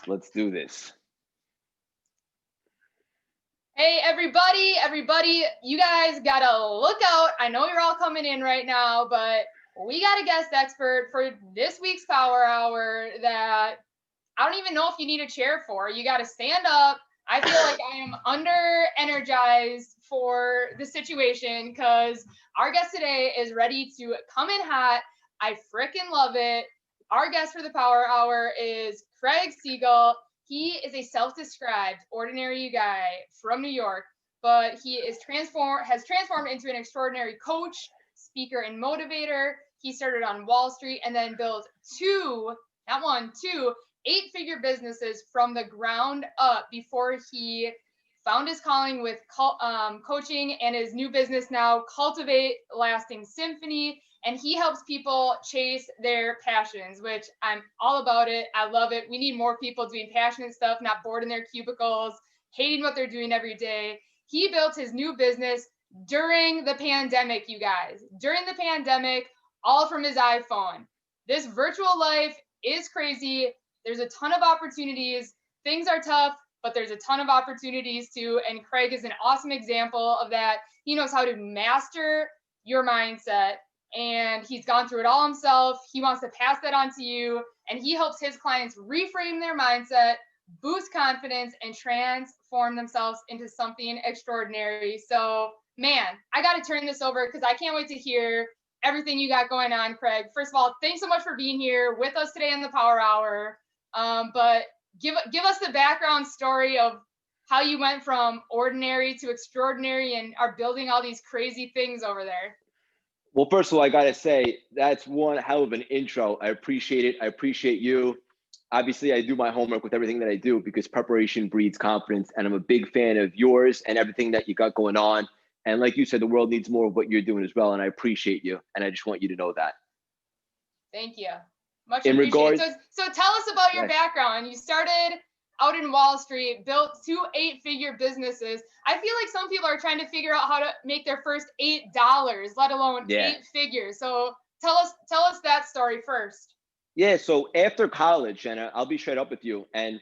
Let's do this. Hey, everybody, you guys gotta look out. I know you're all coming in right now, but we got a guest expert for this week's Power Hour that I don't even know if you need a chair for. You got to stand up. I feel like I am under energized for the situation because our guest today is ready to come in hot. I freaking love it. Our guest for the Power Hour is Craig Siegel. He is a self-described ordinary guy from New York, but he has transformed into an extraordinary coach, speaker, and motivator. He started on Wall Street and then built two 8-figure businesses from the ground up before he found his calling with coaching and his new business now, Cultivate, lasting Symphony. And he helps people chase their passions, which I'm all about it. I love it. We need more people doing passionate stuff, not bored in their cubicles, hating what they're doing every day. He built his new business during the pandemic, you guys. During the pandemic, all from his iPhone. This virtual life is crazy. There's a ton of opportunities. Things are tough, but there's a ton of opportunities too. And Craig is an awesome example of that. He knows how to master your mindset, and he's gone through it all himself. He wants to pass that on to you, and he helps his clients reframe their mindset, boost confidence, and transform themselves into something extraordinary. So, man, I got to turn this over because I can't wait to hear everything you got going on, Craig. First of all, thanks so much for being here with us today in the Power Hour. But give us the background story of how you went from ordinary to extraordinary and are building all these crazy things over there. Well, first of all, I got to say, that's one hell of an intro. I appreciate it. I appreciate you. Obviously, I do my homework with everything that I do because preparation breeds confidence. And I'm a big fan of yours and everything that you got going on. And like you said, the world needs more of what you're doing as well. And I appreciate you. And I just want you to know that. Thank you. Much appreciated. So tell us about your background. You started out in Wall Street, built 2 8-figure businesses. I feel like some people are trying to figure out how to make their first $8, let alone 8 figures. So tell us that story first. Yeah. So after college, and I'll be straight up with you. And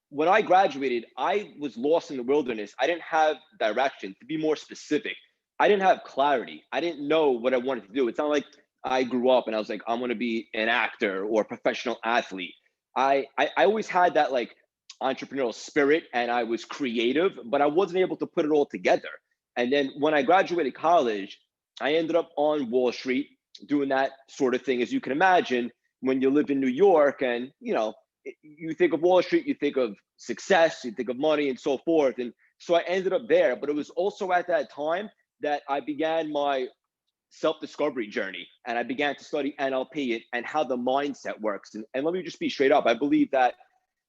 when I graduated, I was lost in the wilderness. I didn't have direction. To be more specific, I didn't have clarity. I didn't know what I wanted to do. It's not like I grew up and I was like, I'm going to be an actor or a professional athlete. I always had that like entrepreneurial spirit and I was creative, but I wasn't able to put it all together. And then when I graduated college, I ended up on Wall Street doing that sort of thing. As you can imagine, when you live in New York and, you know, you think of Wall Street, you think of success, you think of money and so forth. And so I ended up there, but it was also at that time that I began my self-discovery journey and I began to study NLP and how the mindset works. And let me just be straight up. I believe that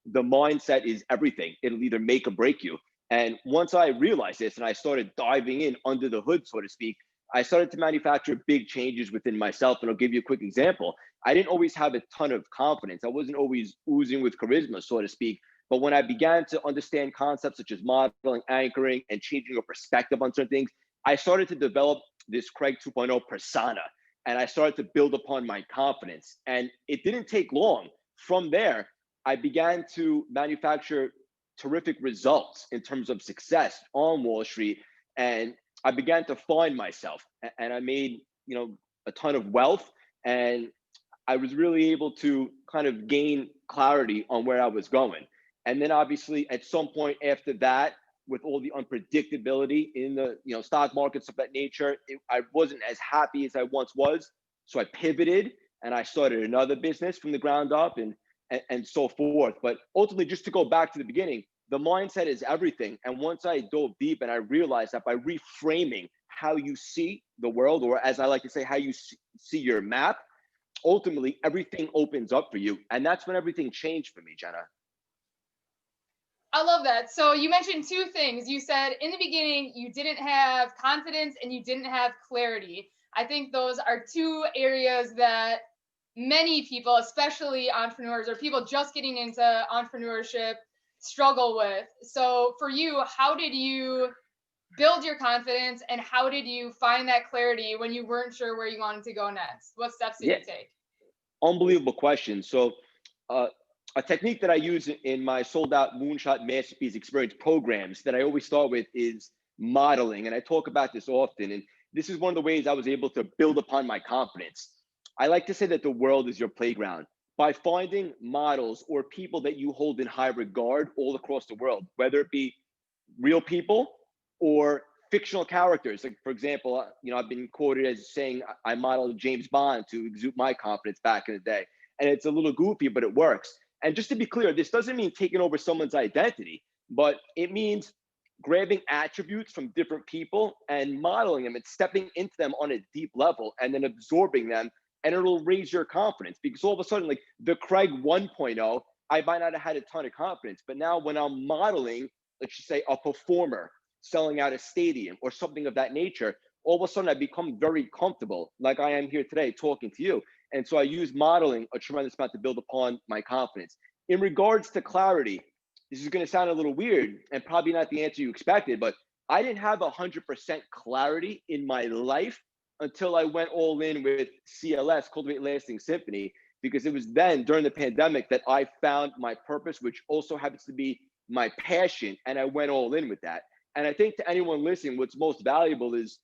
the mindset is everything. It'll either make or break you. And once I realized this and I started diving in under the hood, so to speak, I started to manufacture big changes within myself. And I'll give you a quick example. I didn't always have a ton of confidence. I wasn't always oozing with charisma, so to speak. But when I began to understand concepts such as modeling, anchoring, and changing your perspective on certain things, I started to develop this Craig 2.0 persona. And I started to build upon my confidence. And it didn't take long. From there, I began to manufacture terrific results in terms of success on Wall Street. And I began to find myself and I made, a ton of wealth, and I was really able to kind of gain clarity on where I was going. And then obviously at some point after that, with all the unpredictability in the stock markets of that nature, I wasn't as happy as I once was. So I pivoted and I started another business from the ground up and so forth. But ultimately, just to go back to the beginning, the mindset is everything. And once I dove deep and I realized that by reframing how you see the world, or as I like to say, how you see your map, ultimately everything opens up for you. And that's when everything changed for me, Jenna. I love that. So you mentioned 2 things. You said in the beginning, you didn't have confidence and you didn't have clarity. I think those are 2 areas that many people, especially entrepreneurs or people just getting into entrepreneurship, struggle with. So for you, how did you build your confidence and how did you find that clarity when you weren't sure where you wanted to go next? What steps did you take? Unbelievable question. So a technique that I use in my sold out Moonshot Masterpiece Experience programs that I always start with is modeling. And I talk about this often. And this is one of the ways I was able to build upon my confidence. I like to say that the world is your playground. By finding models or people that you hold in high regard all across the world, whether it be real people or fictional characters. Like, for example, I've been quoted as saying I modeled James Bond to exude my confidence back in the day. And it's a little goofy, but it works. And just to be clear, this doesn't mean taking over someone's identity, but it means grabbing attributes from different people and modeling them and stepping into them on a deep level and then absorbing them. And it'll raise your confidence because all of a sudden, like the Craig 1.0, I might not have had a ton of confidence, but now when I'm modeling, let's just say a performer selling out a stadium or something of that nature, all of a sudden I become very comfortable, like I am here today talking to you. And so I use modeling a tremendous amount to build upon my confidence. In regards to clarity, this is going to sound a little weird and probably not the answer you expected, but I didn't have 100% clarity in my life until I went all in with CLS, Cultivate Lasting Symphony, because it was then during the pandemic that I found my purpose, which also happens to be my passion, and I went all in with that. And I think to anyone listening, what's most valuable is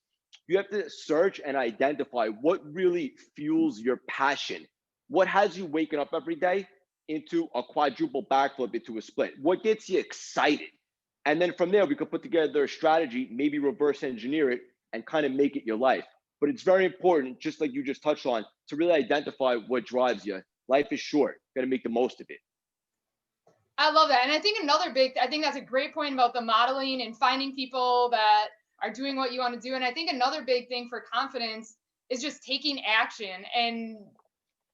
you have to search and identify what really fuels your passion. What has you waking up every day into a quadruple backflip into a split? What gets you excited? And then from there, we could put together a strategy, maybe reverse engineer it and kind of make it your life. But it's very important, just like you just touched on, to really identify what drives you. Life is short. Got to make the most of it. I love that. And I think I think that's a great point about the modeling and finding people that are doing what you want to do. And I think another big thing for confidence is just taking action and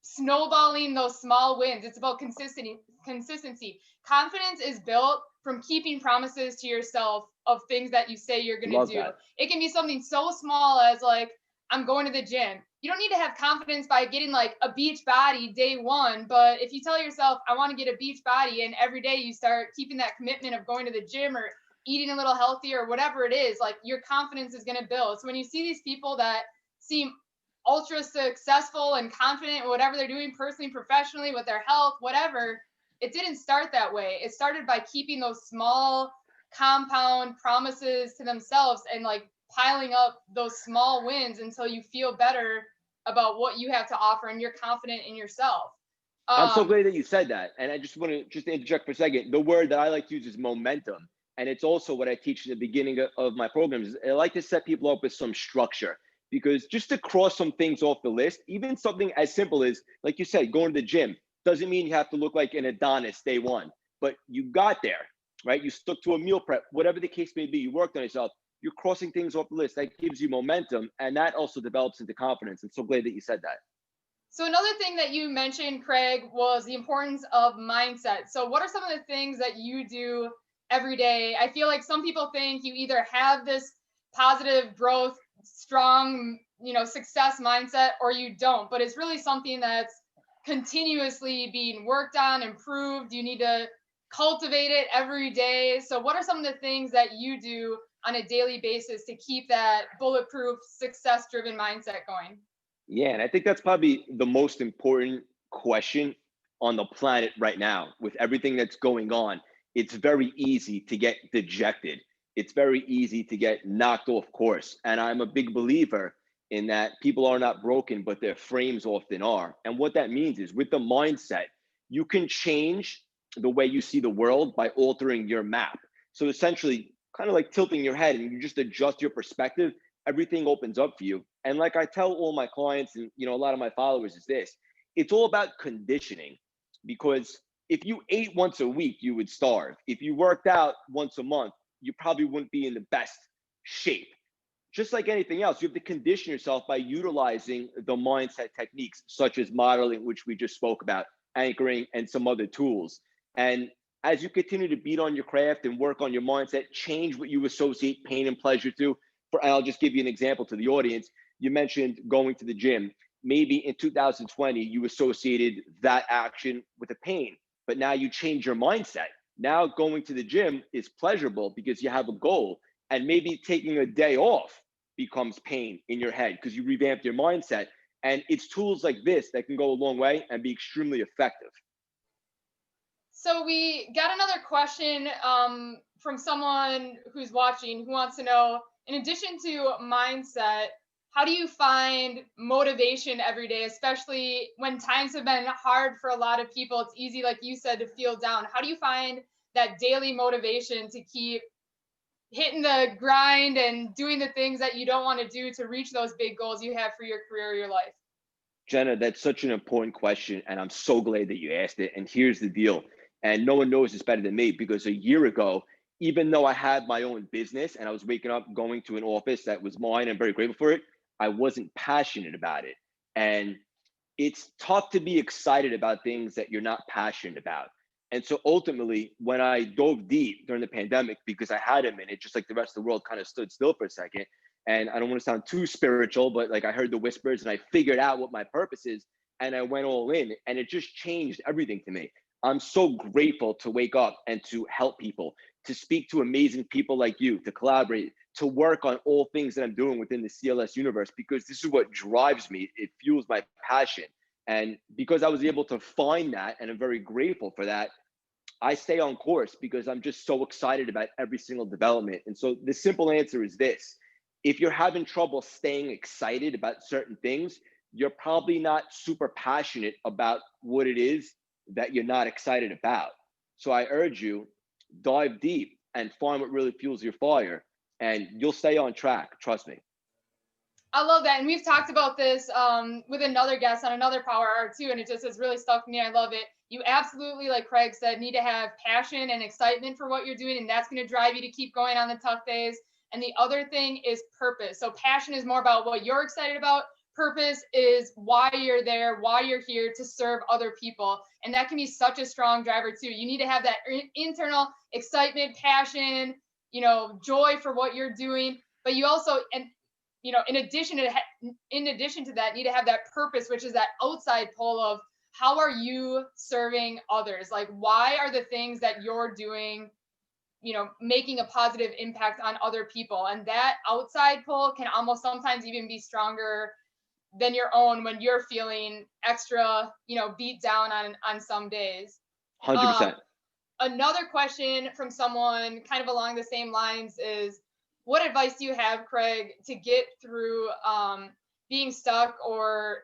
snowballing those small wins. It's about consistency. Confidence is built from keeping promises to yourself of things that you say you're going to do. That. It can be something so small as like, I'm going to the gym. You don't need to have confidence by getting like a beach body day one, but if you tell yourself, I want to get a beach body, and every day you start keeping that commitment of going to the gym or eating a little healthier or whatever it is, like your confidence is going to build. So when you see these people that seem ultra successful and confident in whatever they're doing personally, professionally, with their health, whatever, it didn't start that way. It started by keeping those small compound promises to themselves and like piling up those small wins until you feel better about what you have to offer and you're confident in yourself. I'm so glad that you said that. And I just want to interject for a second. The word that I like to use is momentum. And it's also what I teach in the beginning of my programs. I like to set people up with some structure, because just to cross some things off the list, even something as simple as, like you said, going to the gym, doesn't mean you have to look like an Adonis day one, but you got there, right? You stuck to a meal prep, whatever the case may be, you worked on yourself. You're crossing things off the list. That gives you momentum, and that also develops into confidence. I'm so glad that you said that. So another thing that you mentioned, Craig, was the importance of mindset. So what are some of the things that you do every day? I feel like some people think you either have this positive growth, strong, success mindset, or you don't, but it's really something that's continuously being worked on, improved. You need to cultivate it every day. So what are some of the things that you do on a daily basis to keep that bulletproof, success-driven mindset going? Yeah, and I think that's probably the most important question on the planet right now. With everything that's going on, it's very easy to get dejected. It's very easy to get knocked off course. And I'm a big believer in that people are not broken, but their frames often are. And what that means is, with the mindset, you can change the way you see the world by altering your map. So essentially, kind of like tilting your head, and you just adjust your perspective, everything opens up for you. And like I tell all my clients and a lot of my followers is this: it's all about conditioning. Because if you ate once a week, you would starve. If you worked out once a month, you probably wouldn't be in the best shape. Just like anything else, you have to condition yourself by utilizing the mindset techniques such as modeling, which we just spoke about, anchoring, and some other tools. And as you continue to beat on your craft and work on your mindset, change what you associate pain and pleasure to. And I'll just give you an example to the audience. You mentioned going to the gym. Maybe in 2020, you associated that action with a pain, but now you change your mindset. Now going to the gym is pleasurable because you have a goal, and maybe taking a day off becomes pain in your head because you revamped your mindset. And it's tools like this that can go a long way and be extremely effective. So we got another question from someone who's watching who wants to know, in addition to mindset, how do you find motivation every day, especially when times have been hard for a lot of people? It's easy, like you said, to feel down. How do you find that daily motivation to keep hitting the grind and doing the things that you don't want to do to reach those big goals you have for your career or your life? Jenna, that's such an important question, and I'm so glad that you asked it. And here's the deal, and no one knows this better than me, because a year ago, even though I had my own business and I was waking up going to an office that was mine and very grateful for it, I wasn't passionate about it. And it's tough to be excited about things that you're not passionate about. And so ultimately, when I dove deep during the pandemic, because I had a minute, just like the rest of the world kind of stood still for a second. And I don't want to sound too spiritual, but like I heard the whispers and I figured out what my purpose is and I went all in, and it just changed everything to me. I'm so grateful to wake up and to help people, to speak to amazing people like you, to collaborate, to work on all things that I'm doing within the CLS universe, because this is what drives me. It fuels my passion. And because I was able to find that, and I'm very grateful for that, I stay on course because I'm just so excited about every single development. And so the simple answer is this: if you're having trouble staying excited about certain things, you're probably not super passionate about what it is that you're not excited about. So I urge you, dive deep and find what really fuels your fire, and you'll stay on track. Trust me. I love that. And we've talked about this with another guest on another Power Hour too. And it just has really stuck with me. I love it. You absolutely, like Craig said, need to have passion and excitement for what you're doing. And that's going to drive you to keep going on the tough days. And the other thing is purpose. So passion is more about what you're excited about. Purpose is why you're there, why you're here, to serve other people. And that can be such a strong driver too. You need to have that internal excitement, passion, joy for what you're doing. But you also, and in addition to that, need to have that purpose, which is that outside pull of how are you serving others? Like, why are the things that you're doing, making a positive impact on other people? And that outside pull can almost sometimes even be stronger than your own when you're feeling extra, beat down on some days. 100%. Another question from someone kind of along the same lines is, what advice do you have, Craig, to get through being stuck or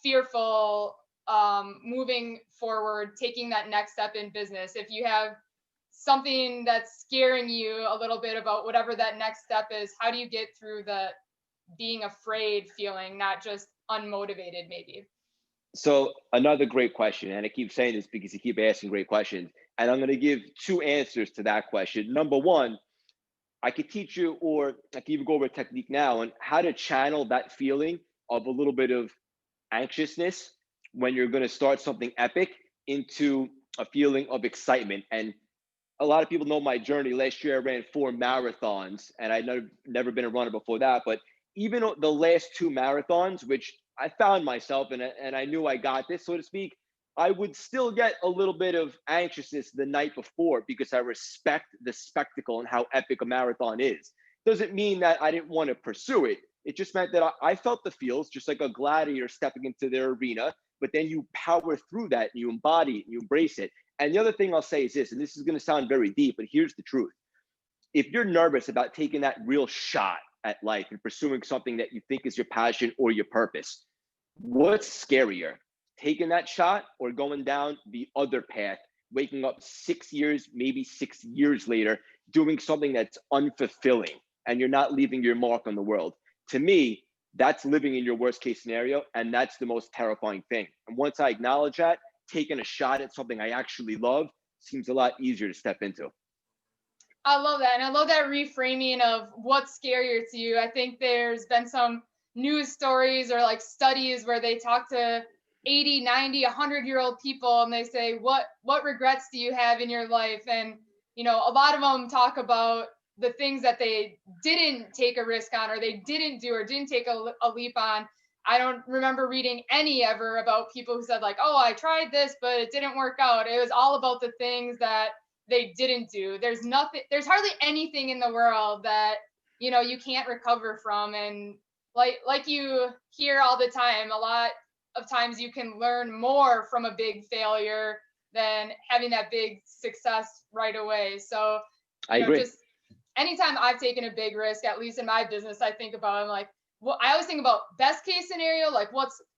fearful, moving forward, taking that next step in business? If you have something that's scaring you a little bit about whatever that next step is, how do you get through the being afraid feeling, not just unmotivated maybe? So another great question, and I keep saying this because you keep asking great questions, and I'm going to give two answers to that question. Number one, I could teach you, or I can even go over a technique now on how to channel that feeling of a little bit of anxiousness when you're going to start something epic into a feeling of excitement. And a lot of people know my journey. Last year, I ran 4 marathons, and I'd never been a runner before that. But even the last 2 marathons, which I found myself and I knew I got this, so to speak, I would still get a little bit of anxiousness the night before because I respect the spectacle and how epic a marathon is. Doesn't mean that I didn't want to pursue it. It just meant that I felt the feels, just like a gladiator stepping into their arena. But then you power through that and you embody it and you embrace it. And the other thing I'll say is this, and this is going to sound very deep, but here's the truth. If you're nervous about taking that real shot at life and pursuing something that you think is your passion or your purpose, what's scarier, taking that shot or going down the other path, waking up 6 years, maybe 6 years later, doing something that's unfulfilling and you're not leaving your mark on the world? To me, that's living in your worst case scenario. And that's the most terrifying thing. And once I acknowledge that, taking a shot at something I actually love seems a lot easier to step into. I love that. And I love that reframing of what's scarier to you. I think there's been some news stories or like studies where they talk to 80, 90, 100-year-old people and they say, what regrets do you have in your life? And, a lot of them talk about the things that they didn't take a risk on or they didn't do or didn't take a leap on. I don't remember reading any ever about people who said like, oh, I tried this, but it didn't work out. It was all about the things that they didn't do. There's hardly anything in the world that, you can't recover from. And like you hear all the time, a lot of times you can learn more from a big failure than having that big success right away. So, I agree. just anytime I've taken a big risk, at least in my business, I think about, I'm like, well, I always think about best case scenario, like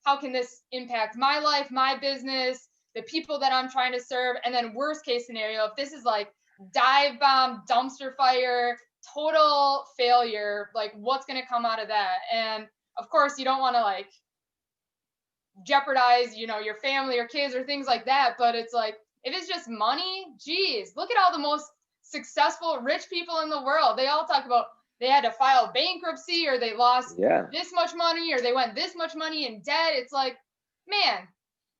how can this impact my life, my business, the people that I'm trying to serve? And then worst case scenario, if this is like dive bomb, dumpster fire, total failure, like what's going to come out of that? And of course, you don't want to like jeopardize, your family or kids or things like that. But it's like, if it's just money, geez, look at all the most successful rich people in the world. They all talk about they had to file bankruptcy, or they lost this much money, or they went this much money in debt. It's like, man,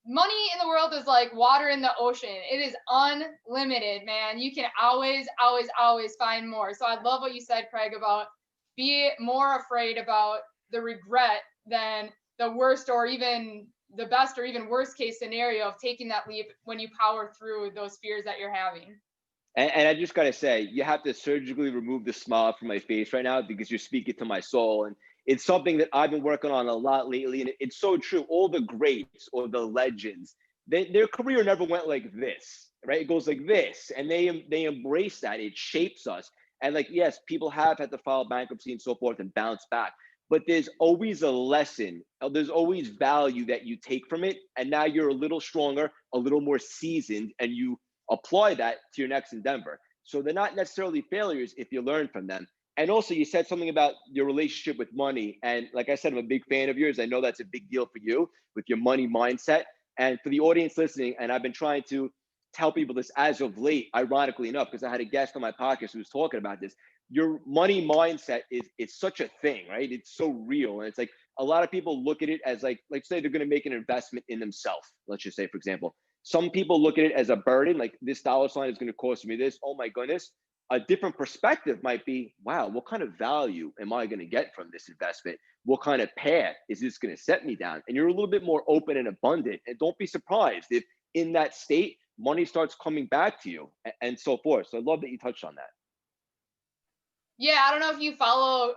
money in the world is like water in the ocean. It is unlimited, man. You can always, always, always find more. So I love what you said, Craig, about be more afraid about the regret than the worst or even the best or even worst case scenario of taking that leap when you power through those fears that you're having. And I just got to say, you have to surgically remove the smile from my face right now, because you're speaking to my soul. And it's something that I've been working on a lot lately. And it's so true. All the greats or the legends, their career never went like this, right? It goes like this. And they embrace that. It shapes us. And like, yes, people have had to file bankruptcy and so forth and bounce back. But there's always a lesson. There's always value that you take from it. And now you're a little stronger, a little more seasoned, and you apply that to your next endeavor. So they're not necessarily failures if you learn from them. And also, you said something about your relationship with money. And like I said, I'm a big fan of yours. I know that's a big deal for you with your money mindset. And for the audience listening, and I've been trying to tell people this as of late, ironically enough, because I had a guest on my podcast who was talking about this. Your money mindset is such a thing, right? It's so real. And it's like a lot of people look at it as like say they're going to make an investment in themselves. Let's just say, for example, some people look at it as a burden, like this dollar sign is going to cost me this. Oh my goodness. A different perspective might be, wow, what kind of value am I going to get from this investment? What kind of path is this going to set me down? And you're a little bit more open and abundant. And don't be surprised if in that state, money starts coming back to you and so forth. So I love that you touched on that. Yeah, I don't know if you follow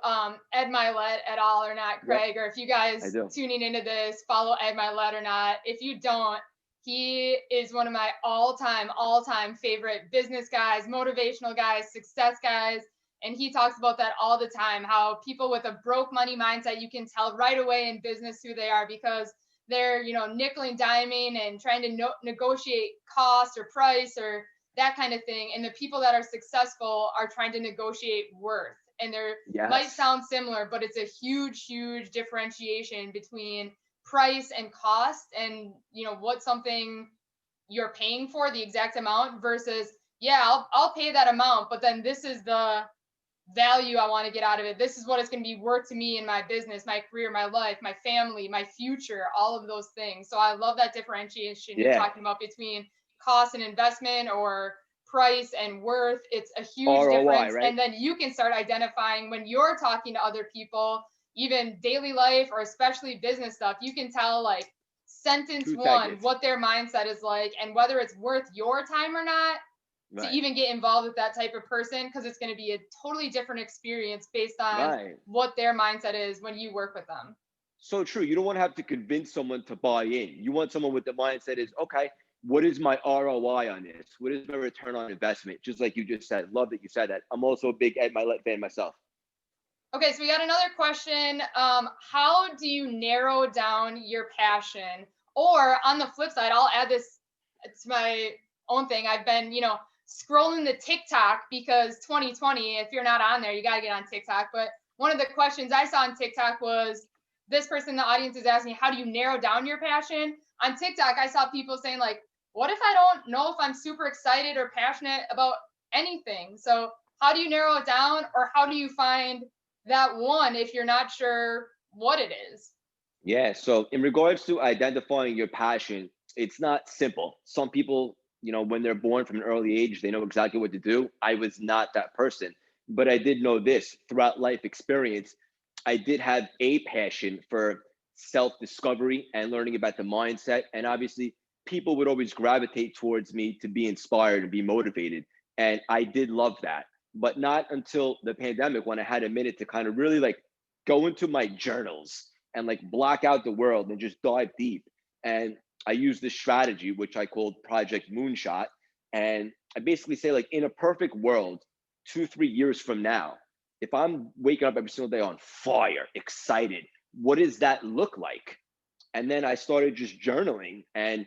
Ed Milet at all or not, Craig, or if you guys tuning into this follow Ed Milet or not. If you don't, he is one of my all-time favorite business guys, motivational guys, success guys. And he talks about that all the time, how people with a broke money mindset, you can tell right away in business who they are, because they're, nickel and diming and trying to negotiate cost or price or that kind of thing. And the people that are successful are trying to negotiate worth. And they might sound similar, but it's a huge, huge differentiation between price and cost, and what something you're paying for, the exact amount, versus I'll pay that amount, but then this is the value I want to get out of it. This is what it's going to be worth to me in my business, my career, my life, my family, my future, all of those things. So I love that differentiation you're talking about between cost and investment, or price and worth. It's a huge ROI, difference. Right? And then you can start identifying when you're talking to other people, even daily life or especially business stuff, you can tell like sentence one, what their mindset is like, and whether it's worth your time or not to even get involved with that type of person, because it's going to be a totally different experience based on what their mindset is when you work with them. So true. You don't want to have to convince someone to buy in. You want someone with the mindset is, okay, what is my ROI on this? What is my return on investment? Just like you just said. Love that you said that. I'm also a big Ed Milet fan myself. Okay, so we got another question. How do you narrow down your passion? Or on the flip side, I'll add this to my own thing. I've been, scrolling the TikTok, because 2020, if you're not on there, you got to get on TikTok. But one of the questions I saw on TikTok was, this person in the audience is asking, how do you narrow down your passion? On TikTok, I saw people saying like, what if I don't know if I'm super excited or passionate about anything? So how do you narrow it down, or how do you find that one if you're not sure what it is? Yeah. So in regards to identifying your passion, it's not simple. Some people, when they're born from an early age, they know exactly what to do. I was not that person, but I did know this throughout life experience. I did have a passion for self-discovery and learning about the mindset. And obviously people would always gravitate towards me to be inspired and be motivated. And I did love that, but not until the pandemic, when I had a minute to kind of really like go into my journals and like block out the world and just dive deep. And I use this strategy, which I called Project Moonshot. And I basically say, like, in a perfect world, 2, 3 years from now, if I'm waking up every single day on fire, excited, what does that look like? And then I started just journaling, and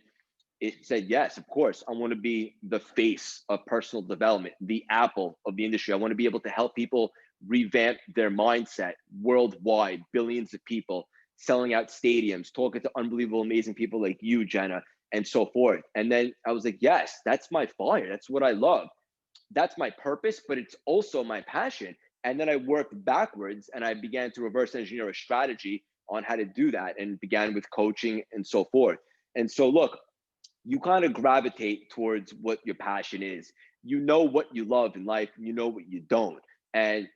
it said, yes, of course, I want to be the face of personal development, the Apple of the industry. I want to be able to help people revamp their mindset worldwide, billions of people, selling out stadiums, talking to unbelievable, amazing people like you, Jenna, and so forth. And then I was like, yes, that's my fire. That's what I love. That's my purpose, but it's also my passion. And then I worked backwards and I began to reverse engineer a strategy on how to do that, and began with coaching and so forth. And so, look, you kind of gravitate towards what your passion is. You know what you love in life, you know what you don't. And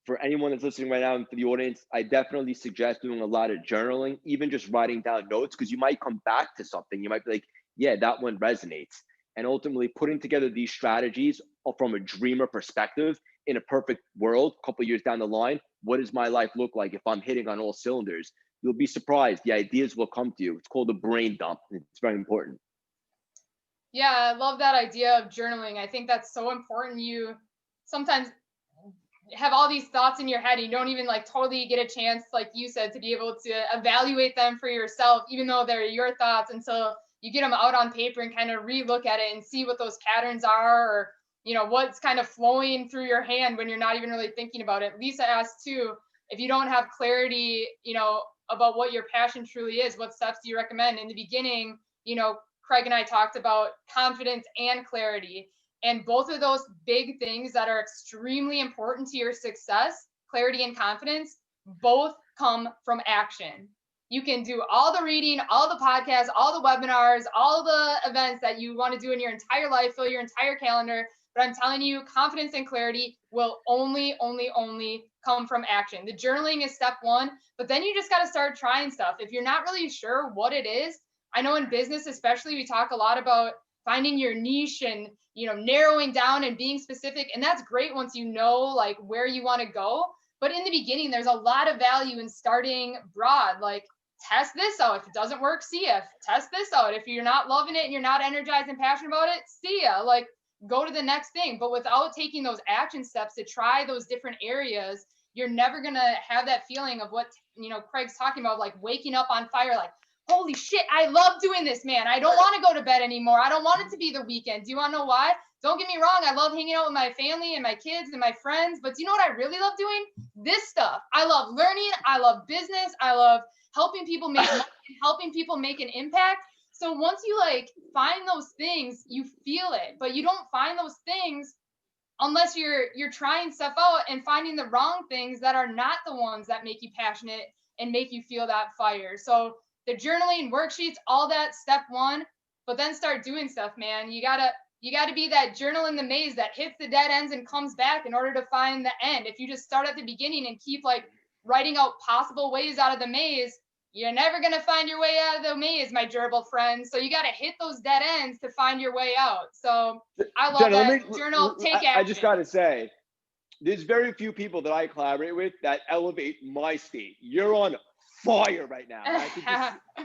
for anyone that's listening right now and for the audience, I definitely suggest doing a lot of journaling, even just writing down notes, because you might come back to something. You might be like, yeah, that one resonates. And ultimately putting together these strategies from a dreamer perspective, in a perfect world, a couple of years down the line, what does my life look like if I'm hitting on all cylinders? You'll be surprised. The ideas will come to you. It's called a brain dump. It's very important. Yeah, I love that idea of journaling. I think that's so important. You sometimes have all these thoughts in your head, and you don't even like totally get a chance, like you said, to be able to evaluate them for yourself, even though they're your thoughts, until you get them out on paper and kind of relook at it and see what those patterns are, or what's kind of flowing through your hand when you're not even really thinking about it. Lisa asked too, if you don't have clarity, about what your passion truly is, what steps do you recommend? In the beginning, Craig and I talked about confidence and clarity. And both of those big things that are extremely important to your success, clarity and confidence, both come from action. You can do all the reading, all the podcasts, all the webinars, all the events that you want to do in your entire life, fill your entire calendar. But I'm telling you, confidence and clarity will only come from action. The journaling is step one, but then you just got to start trying stuff. If you're not really sure what it is, I know in business, especially, we talk a lot about finding your niche and, narrowing down and being specific. And that's great once you know like where you want to go. But in the beginning, there's a lot of value in starting broad. Like, test this out. If it doesn't work, see ya. Test this out. If you're not loving it and you're not energized and passionate about it, see ya. Like, go to the next thing. But without taking those action steps to try those different areas, you're never going to have that feeling of what, Craig's talking about, like waking up on fire, like, holy shit, I love doing this, man. I don't want to go to bed anymore. I don't want it to be the weekend. Do you want to know why? Don't get me wrong. I love hanging out with my family and my kids and my friends. But do you know what I really love doing? This stuff. I love learning. I love business. I love helping people make money and helping people make an impact. So once you like find those things, you feel it. But you don't find those things unless you're trying stuff out and finding the wrong things that are not the ones that make you passionate and make you feel that fire. So the journaling, worksheets, all that, step one, but then start doing stuff, man. You gotta be that journal in the maze that hits the dead ends and comes back in order to find the end. If you just start at the beginning and keep like writing out possible ways out of the maze, you're never gonna find your way out of the maze, my gerbil friends. So you gotta hit those dead ends to find your way out. So I love Jenna, that. Journal, take action. I just gotta say, there's very few people that I collaborate with that elevate my state. You're on fire right now.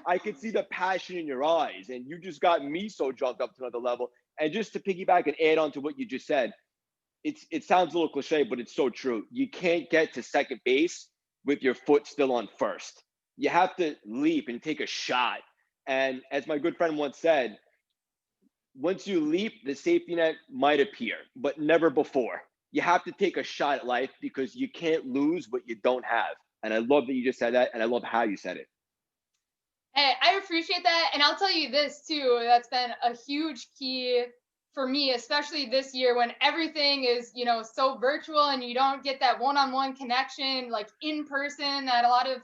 I could see the passion in your eyes, and you just got me so jumped up to another level. And just to piggyback and add on to what you just said, it sounds a little cliche, but it's so true. You can't get to second base with your foot still on first. You have to leap and take a shot. And as my good friend once said, once you leap, the safety net might appear, but never before. You have to take a shot at life because you can't lose what you don't have. And I love that you just said that, and I love how you said it. Hey, I appreciate that. And I'll tell you this too, that's been a huge key for me, especially this year when everything is, so virtual and you don't get that one-on-one connection, like in person, that a lot of,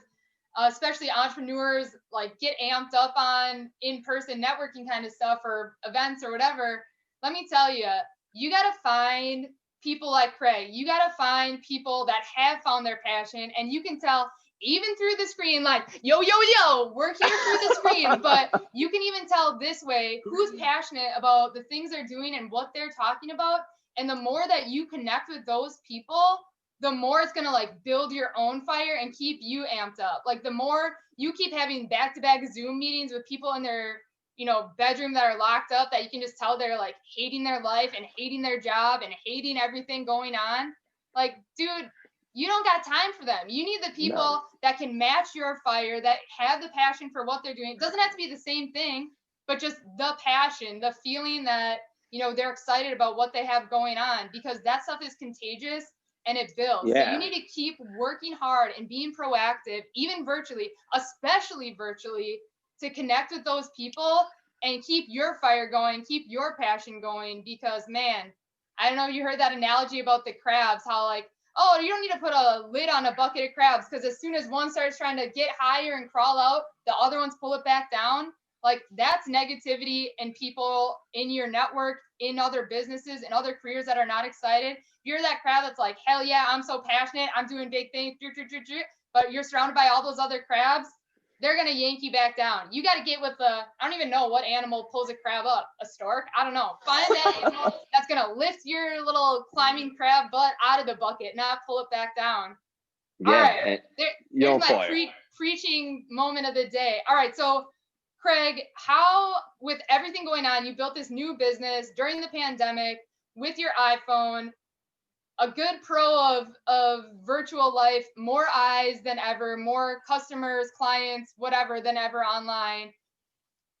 especially entrepreneurs, like get amped up on in-person networking kind of stuff or events or whatever. Let me tell you, you got to find people like Craig. You got to find people that have found their passion, and you can tell even through the screen, like, yo, we're here through the screen, but you can even tell this way who's passionate about the things they're doing and what they're talking about. And the more that you connect with those people, the more it's going to like build your own fire and keep you amped up. Like the more you keep having back-to-back Zoom meetings with people in their bedroom that are locked up that you can just tell they're like hating their life and hating their job and hating everything going on. Like, dude, you don't got time for them. You need the people No. that can match your fire, that have the passion for what they're doing. It doesn't have to be the same thing, but just the passion, the feeling that, they're excited about what they have going on, because that stuff is contagious and it builds. So you Yeah. need to keep working hard and being proactive, even virtually, especially virtually, to connect with those people and keep your fire going, keep your passion going. Because, man, I don't know if you heard that analogy about the crabs, how like, oh, you don't need to put a lid on a bucket of crabs, because as soon as one starts trying to get higher and crawl out, the other ones pull it back down. Like, that's negativity and people in your network, in other businesses, in other careers that are not excited. You're that crab that's like, hell yeah, I'm so passionate, I'm doing big things, but you're surrounded by all those other crabs. They're going to yank you back down. You got to get with I don't even know what animal pulls a crab up. A stork? I don't know. Find that animal that's going to lift your little climbing crab butt out of the bucket, not pull it back down. All Yeah. right. There's my fire. preaching moment of the day. All right. So, Craig, how, with everything going on, you built this new business during the pandemic with your iPhone, a good pro of virtual life, more eyes than ever, more customers, clients, whatever than ever online.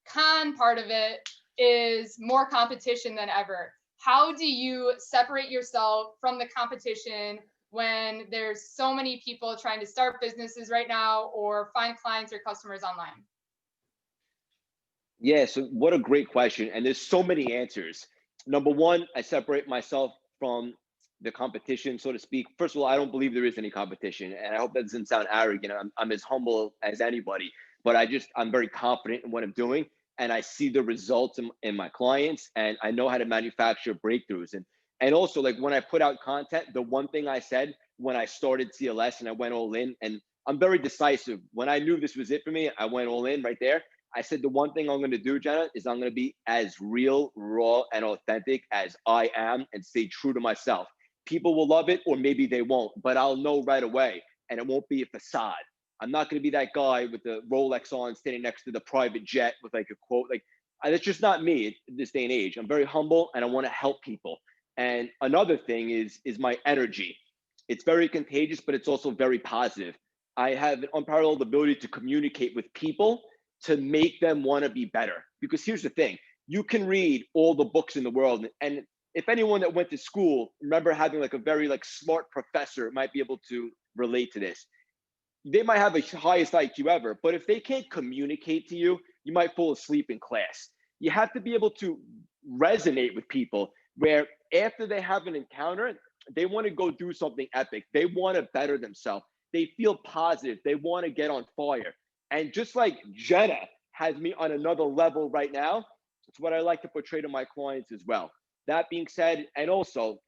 Con part of it is more competition than ever. How do you separate yourself from the competition when there's so many people trying to start businesses right now or find clients or customers online? Yeah, so what a great question. And there's so many answers. Number one, I separate myself from the competition, so to speak. First of all, I don't believe there is any competition. And I hope that doesn't sound arrogant. I'm as humble as anybody, but I'm very confident in what I'm doing. And I see the results in my clients, and I know how to manufacture breakthroughs. And also, like, when I put out content, the one thing I said when I started CLS and I went all in, and I'm very decisive. When I knew this was it for me, I went all in right there. I said the one thing I'm going to do, Jenna, is I'm going to be as real, raw, and authentic as I am and stay true to myself. People will love it, or maybe they won't, but I'll know right away, and it won't be a facade. I'm not going to be that guy with the Rolex on, standing next to the private jet with like a quote. Like, that's just not me in this day and age. I'm very humble, and I want to help people. And another thing is my energy. It's very contagious, but it's also very positive. I have an unparalleled ability to communicate with people to make them want to be better. Because here's the thing, you can read all the books in the world, and if anyone that went to school remember having like a very like smart professor might be able to relate to this. They might have the highest IQ ever, but if they can't communicate to you, you might fall asleep in class. You have to be able to resonate with people where after they have an encounter, they want to go do something epic. They want to better themselves. They feel positive. They want to get on fire. And just like Jenna has me on another level right now, it's what I like to portray to my clients as well. That being said, and also,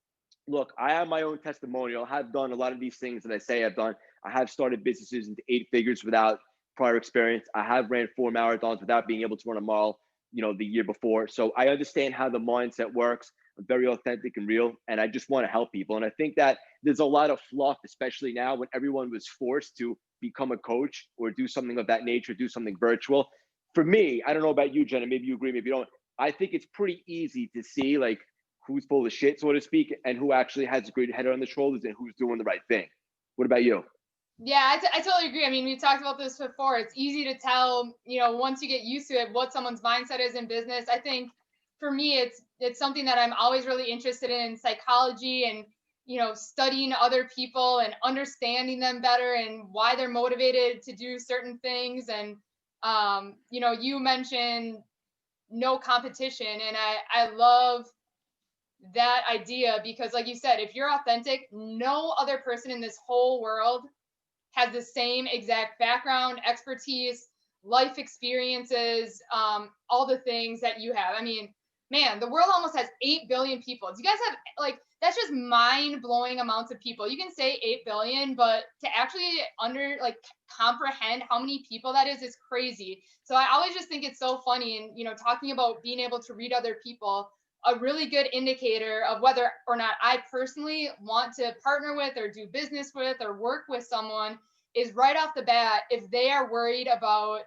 look, I have my own testimonial. I have done a lot of these things that I say I've done. I have started businesses into 8 figures without prior experience. I have ran 4 marathons without being able to run a mile, the year before. So I understand how the mindset works. I'm very authentic and real, and I just want to help people. And I think that there's a lot of fluff, especially now when everyone was forced to become a coach or do something of that nature, do something virtual. For me, I don't know about you, Jenna, maybe you agree, maybe you don't. I think it's pretty easy to see like who's full of shit, so to speak, and who actually has a great head on the shoulders and who's doing the right thing. What about you? Yeah, I totally agree. I mean, we talked about this before. It's easy to tell, once you get used to it, what someone's mindset is in business. I think for me, it's something that I'm always really interested in psychology and, studying other people and understanding them better and why they're motivated to do certain things. And, you mentioned no competition, and I love that idea because, like you said, if you're authentic, no other person in this whole world has the same exact background, expertise, life experiences, all the things that you have. I mean, man, the world almost has 8 billion people. Do you guys have that's just mind blowing amounts of people. You can say 8 billion, but to actually comprehend how many people that is crazy. So I always just think it's so funny. And, talking about being able to read other people, a really good indicator of whether or not I personally want to partner with or do business with or work with someone is right off the bat if they are worried about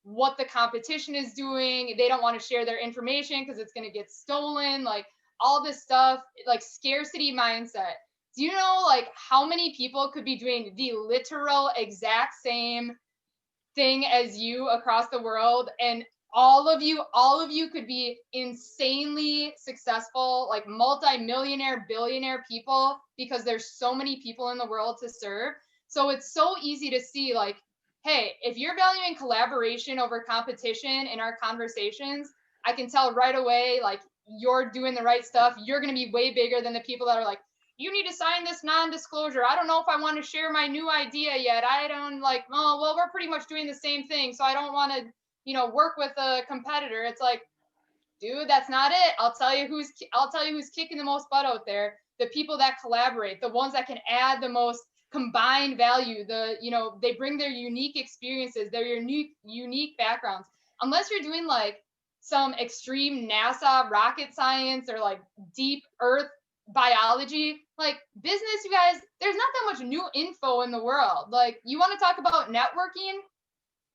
what the competition is doing. They don't want to share their information because it's going to get stolen, like all this stuff, like scarcity mindset. Do you know like how many people could be doing the literal exact same thing as you across the world, and all of you could be insanely successful, like multi-millionaire, billionaire people, because there's so many people in the world to serve. So it's so easy to see like, hey, if you're valuing collaboration over competition in our conversations, I can tell right away like you're doing the right stuff. You're going to be way bigger than the people that are like, you need to sign this non-disclosure. I don't know if I want to share my new idea yet. I don't like, oh, well, we're pretty much doing the same thing, so I don't want to, work with a competitor. It's like, dude, that's not it. I'll tell you who's kicking the most butt out there. The people that collaborate, the ones that can add the most combined value, they bring their unique experiences, their unique backgrounds. Unless you're doing like some extreme NASA rocket science or like deep earth biology, like business, you guys, there's not that much new info in the world. Like, you want to talk about networking?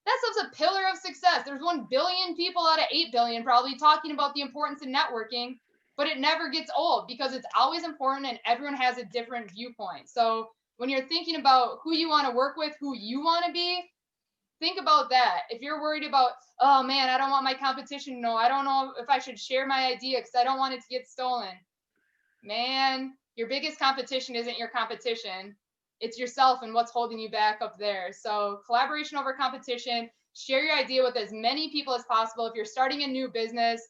That stuff's a pillar of success. There's 1 billion people out of 8 billion probably talking about the importance of networking, but it never gets old because it's always important and everyone has a different viewpoint. So when you're thinking about who you want to work with, who you want to be, think about that. If you're worried about, oh man, I don't want my competition to know, I don't know if I should share my idea because I don't want it to get stolen. Man, your biggest competition isn't your competition. It's yourself and what's holding you back up there. So collaboration over competition, share your idea with as many people as possible. If you're starting a new business,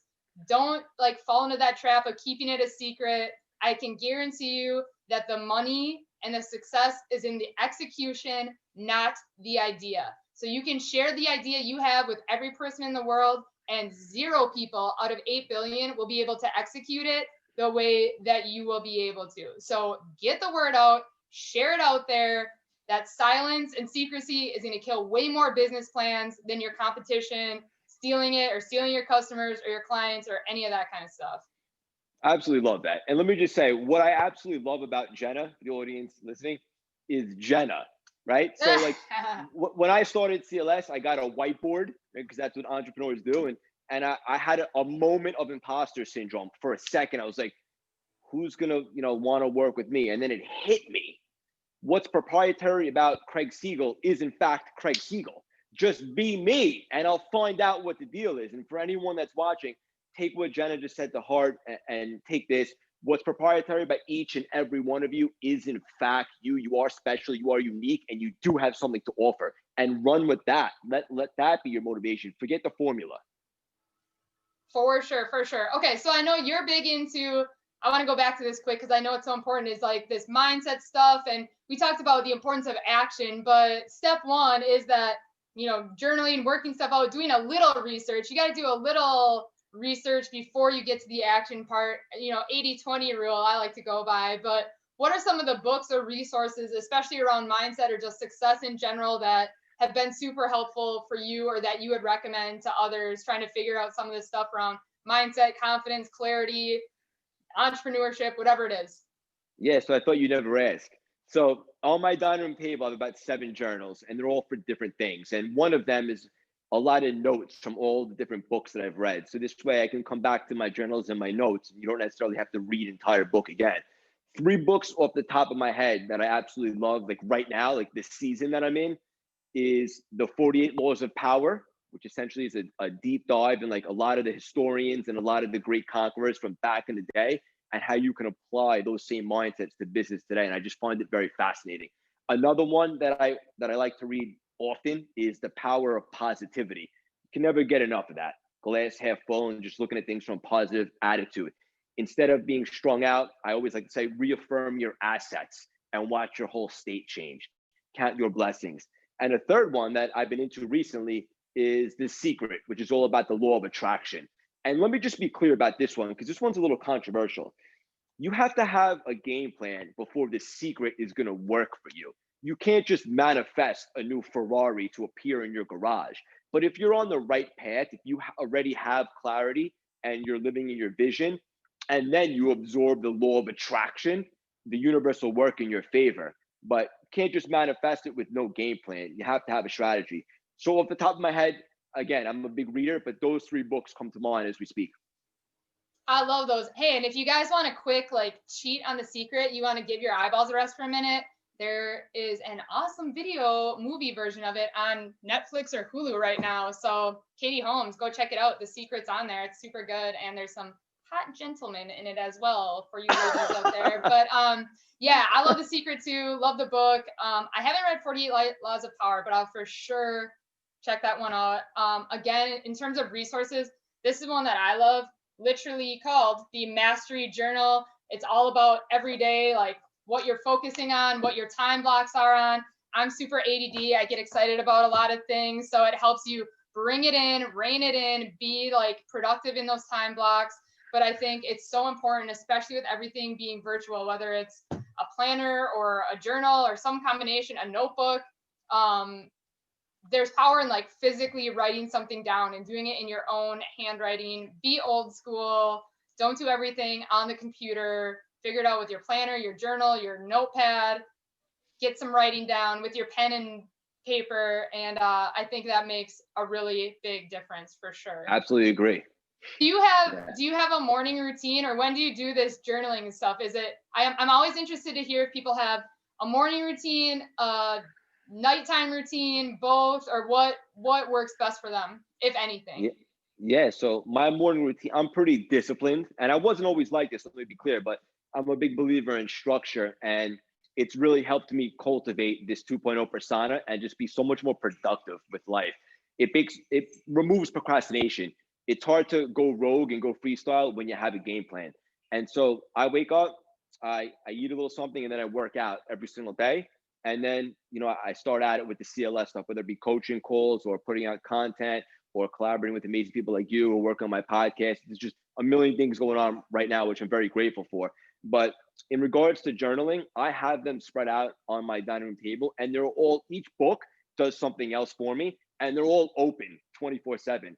don't like fall into that trap of keeping it a secret. I can guarantee you that the money and the success is in the execution, not the idea. So you can share the idea you have with every person in the world, and 0 people out of 8 billion will be able to execute it the way that you will be able to. So get the word out, share it out there. That silence and secrecy is going to kill way more business plans than your competition stealing it or stealing your customers or your clients or any of that kind of stuff. I absolutely love that. And let me just say, what I absolutely love about Jenna, the audience listening, is Jenna, right? So like when I started CLS, I got a whiteboard because that's what entrepreneurs do. And I had a moment of imposter syndrome for a second. I was like, who's gonna, want to work with me? And then it hit me. What's proprietary about Craig Siegel is in fact Craig Siegel. Just be me and I'll find out what the deal is. And for anyone that's watching, take what Jenna just said to heart and take this. What's proprietary about each and every one of you is in fact you. You are special, you are unique, and you do have something to offer. And run with that. Let that be your motivation. Forget the formula. For sure. Okay, so I know you're big into, I want to go back to this quick because I know it's so important, is like this mindset stuff. And we talked about the importance of action, but step 1 is that, journaling, working stuff out, doing a little research. You got to do a little research before you get to the action part, 80-20 rule I like to go by. But what are some of the books or resources, especially around mindset or just success in general, that have been super helpful for you or that you would recommend to others trying to figure out some of this stuff around mindset, confidence, clarity, entrepreneurship, whatever it is? Yeah, so I thought you'd never ask. So on my dining room table, I have about 7 journals, and they're all for different things. And one of them is a lot of notes from all the different books that I've read. So this way I can come back to my journals and my notes, and you don't necessarily have to read entire book again. 3 books off the top of my head that I absolutely love, like right now, like this season that I'm in, is the 48 Laws of Power, which essentially is a deep dive in like a lot of the historians and a lot of the great conquerors from back in the day, and how you can apply those same mindsets to business today. And I just find it very fascinating. Another one that I like to read often is The Power of Positivity. You can never get enough of that. Glass half full and just looking at things from a positive attitude. Instead of being strung out, I always like to say, reaffirm your assets and watch your whole state change. Count your blessings. And a third one that I've been into recently is The Secret, which is all about the law of attraction. And let me just be clear about this one, because this one's a little controversial. You have to have a game plan before The Secret is going to work for you. You can't just manifest a new Ferrari to appear in your garage. But if you're on the right path, if you already have clarity and you're living in your vision, and then you absorb the law of attraction, the universe will work in your favor. But you can't just manifest it with no game plan. You have to have a strategy. So off the top of my head, again, I'm a big reader, but those 3 books come to mind as we speak. I love those. Hey, and if you guys want a quick like cheat on the secret, you want to give your eyeballs a rest for a minute, there is an awesome video movie version of it on Netflix or Hulu right now. So Katie Holmes, go check it out. The Secret's on there. It's super good. And there's some hot gentlemen in it as well for you ladies out there. But yeah, I love The Secret too. Love the book. I haven't read 48 Laws of Power, but I'll for sure check that one out. Again, in terms of resources, this is one that I love, literally called the Mastery Journal. It's all about every day, like what you're focusing on, what your time blocks are on. I'm super ADD. I get excited about a lot of things. So it helps you bring it in, rein it in, be like productive in those time blocks. But I think it's so important, especially with everything being virtual, whether it's a planner or a journal or some combination, a notebook. There's power in like physically writing something down and doing it in your own handwriting. Be old school. Don't do everything on the computer. Figure it out with your planner, your journal, your notepad. Get some writing down with your pen and paper. And I think that makes a really big difference for sure. Absolutely agree. Do you have a morning routine, or when do you do this journaling and stuff? Is it, I'm always interested to hear if people have a morning routine, nighttime routine, both, or what works best for them, if anything? Yeah, so my morning routine, I'm pretty disciplined, and I wasn't always like this, let me be clear, but I'm a big believer in structure, and it's really helped me cultivate this 2.0 persona and just be so much more productive with life. It removes procrastination. It's hard to go rogue and go freestyle when you have a game plan. And so I wake up, I eat a little something, and then I work out every single day. And then, I start at it with the CLS stuff, whether it be coaching calls or putting out content or collaborating with amazing people like you or working on my podcast. There's just a million things going on right now, which I'm very grateful for. But in regards to journaling, I have them spread out on my dining room table, and each book does something else for me, and they're all open 24/7.